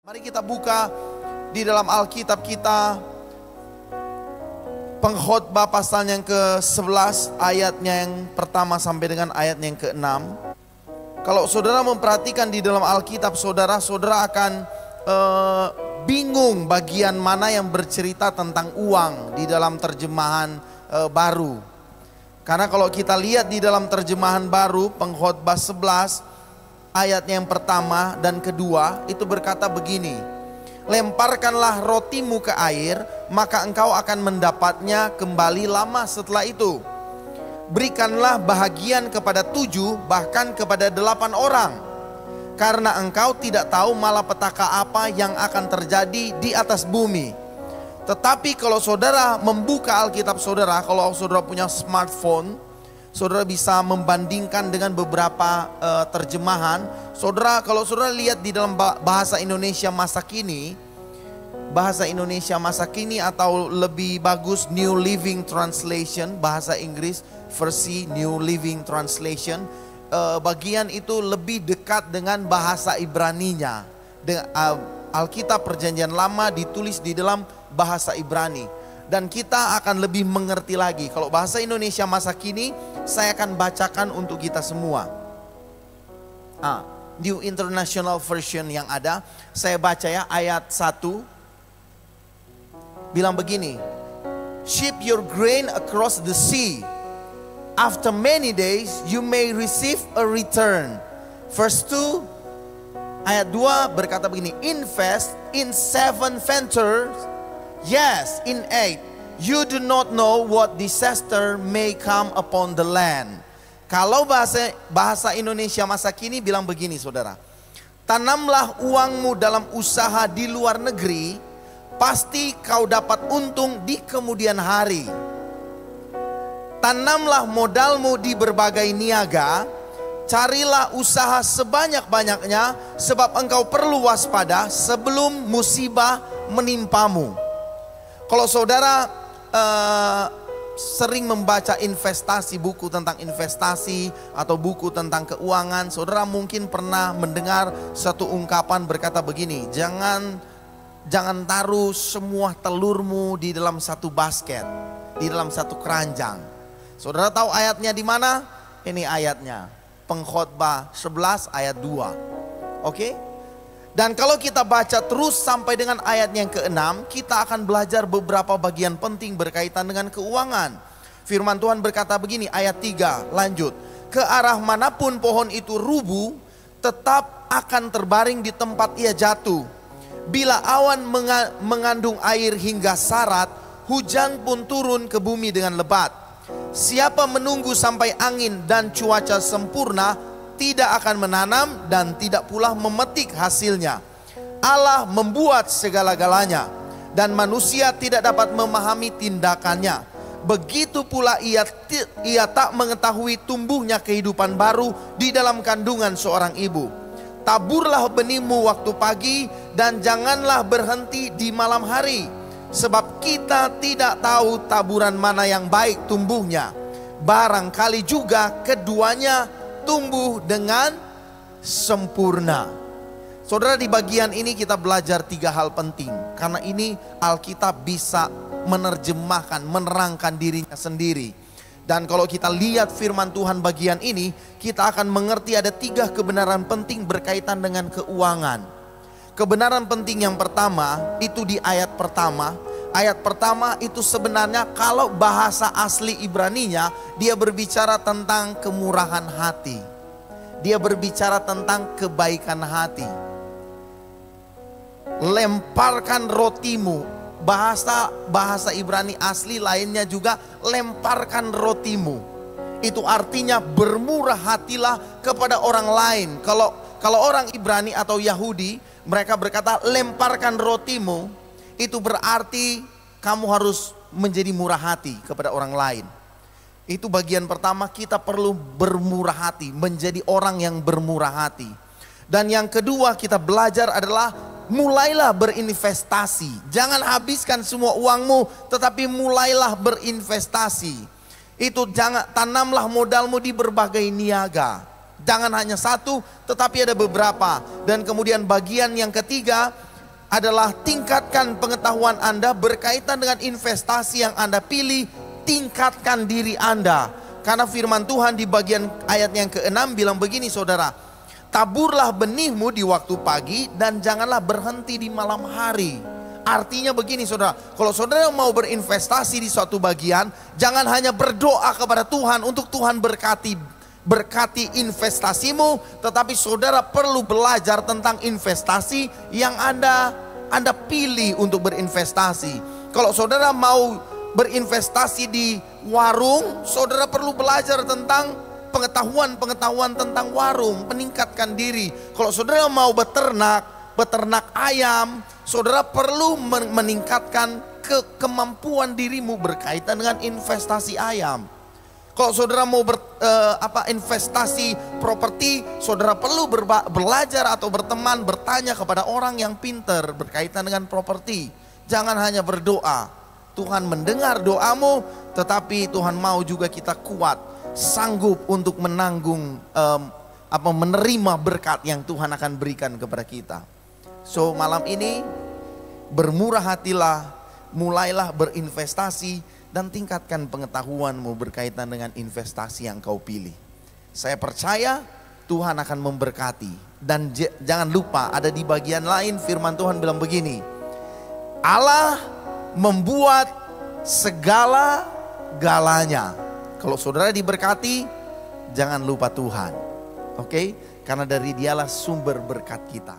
Mari kita buka di dalam Alkitab kita, Pengkhotbah pasal yang ke-11 ayatnya yang pertama sampai dengan ayatnya yang ke-6. Kalau saudara memperhatikan di dalam Alkitab, saudara akan bingung bagian mana yang bercerita tentang uang di dalam terjemahan baru. Karena kalau kita lihat di dalam terjemahan baru, Pengkhotbah 11 ayatnya yang pertama dan kedua itu berkata begini: lemparkanlah rotimu ke air, maka engkau akan mendapatnya kembali lama setelah itu. Berikanlah bahagian kepada 7, bahkan kepada 8 orang. Karena engkau tidak tahu malapetaka apa yang akan terjadi di atas bumi. Tetapi kalau saudara membuka Alkitab saudara, kalau saudara punya smartphone, saudara bisa membandingkan dengan beberapa terjemahan. Kalau saudara lihat di dalam bahasa Indonesia masa kini, atau lebih bagus New Living Translation, bahasa Inggris versi New Living Translation, bagian itu lebih dekat dengan bahasa Ibraninya. Alkitab Perjanjian Lama ditulis di dalam bahasa Ibrani. Dan kita akan lebih mengerti lagi. Kalau bahasa Indonesia masa kini, saya akan bacakan untuk kita semua. New International Version yang ada, saya baca ya, ayat 1. Bilang begini: ship your grain across the sea. After many days you may receive a return. Verse 2, ayat 2 berkata begini: invest in 7 ventures. Yes, in 8. You do not know what disaster may come upon the land. Kalau bahasa Indonesia masa kini bilang begini saudara: tanamlah uangmu dalam usaha di luar negeri, pasti kau dapat untung di kemudian hari. Tanamlah modalmu di berbagai niaga, carilah usaha sebanyak-banyaknya, sebab engkau perlu waspada sebelum musibah menimpamu. Kalau saudara sering membaca investasi, buku tentang investasi atau buku tentang keuangan, saudara mungkin pernah mendengar satu ungkapan berkata begini: jangan taruh semua telurmu di dalam satu basket, di dalam satu keranjang. Saudara tahu ayatnya di mana? Ini ayatnya, Pengkhotbah 11 ayat 2. Oke? Dan kalau kita baca terus sampai dengan ayat yang ke-6, kita akan belajar beberapa bagian penting berkaitan dengan keuangan. Firman Tuhan berkata begini, ayat 3, lanjut. Ke arah manapun pohon itu rubuh, tetap akan terbaring di tempat ia jatuh. Bila awan mengandung air hingga sarat, hujan pun turun ke bumi dengan lebat. Siapa menunggu sampai angin dan cuaca sempurna, tidak akan menanam dan tidak pula memetik hasilnya. Allah membuat segala-galanya dan manusia tidak dapat memahami tindakannya. Begitu pula ia tak mengetahui tumbuhnya kehidupan baru di dalam kandungan seorang ibu. Taburlah benihmu waktu pagi dan janganlah berhenti di malam hari, sebab kita tidak tahu taburan mana yang baik tumbuhnya. Barangkali juga keduanya tumbuh dengan sempurna. Saudara, di bagian ini kita belajar 3 hal penting. Karena ini Alkitab bisa menerjemahkan, menerangkan dirinya sendiri. Dan kalau kita lihat firman Tuhan bagian ini, kita akan mengerti ada 3 kebenaran penting berkaitan dengan keuangan. Kebenaran penting yang pertama itu di ayat pertama. Ayat pertama itu sebenarnya kalau bahasa asli Ibraninya, dia berbicara tentang kemurahan hati. Dia berbicara tentang kebaikan hati. Lemparkan rotimu. Bahasa Ibrani asli lainnya juga lemparkan rotimu. Itu artinya bermurah hatilah kepada orang lain. Kalau orang Ibrani atau Yahudi, mereka berkata lemparkan rotimu. Itu berarti kamu harus menjadi murah hati kepada orang lain. Itu bagian pertama, kita perlu bermurah hati, menjadi orang yang bermurah hati. Dan yang kedua kita belajar adalah mulailah berinvestasi. Jangan habiskan semua uangmu, tetapi mulailah berinvestasi. Itu tanamlah modalmu di berbagai niaga. Jangan hanya satu, tetapi ada beberapa. Dan kemudian bagian yang ketiga, adalah tingkatkan pengetahuan Anda berkaitan dengan investasi yang Anda pilih. Tingkatkan diri Anda. Karena firman Tuhan di bagian ayat yang ke-6 bilang begini saudara. Taburlah benihmu di waktu pagi dan janganlah berhenti di malam hari. Artinya begini saudara, kalau saudara mau berinvestasi di suatu bagian, jangan hanya berdoa kepada Tuhan untuk Tuhan berkati investasimu, tetapi saudara perlu belajar tentang investasi yang Anda pilih untuk berinvestasi. Kalau saudara mau berinvestasi di warung, saudara perlu belajar tentang pengetahuan tentang warung, meningkatkan diri. Kalau saudara mau beternak ayam, saudara perlu meningkatkan kemampuan dirimu berkaitan dengan investasi ayam. Kalau saudara mau investasi properti, saudara perlu belajar atau berteman, bertanya kepada orang yang pintar berkaitan dengan properti. Jangan hanya berdoa. Tuhan mendengar doamu, tetapi Tuhan mau juga kita kuat, sanggup untuk menanggung, menerima berkat yang Tuhan akan berikan kepada kita. So malam ini bermurah hatilah, mulailah berinvestasi dan tingkatkan pengetahuanmu berkaitan dengan investasi yang kau pilih. Saya percaya Tuhan akan memberkati. Dan jangan lupa ada di bagian lain firman Tuhan bilang begini. Allah membuat segala-galanya. Kalau saudara diberkati, jangan lupa Tuhan. Oke? Karena dari Dialah sumber berkat kita.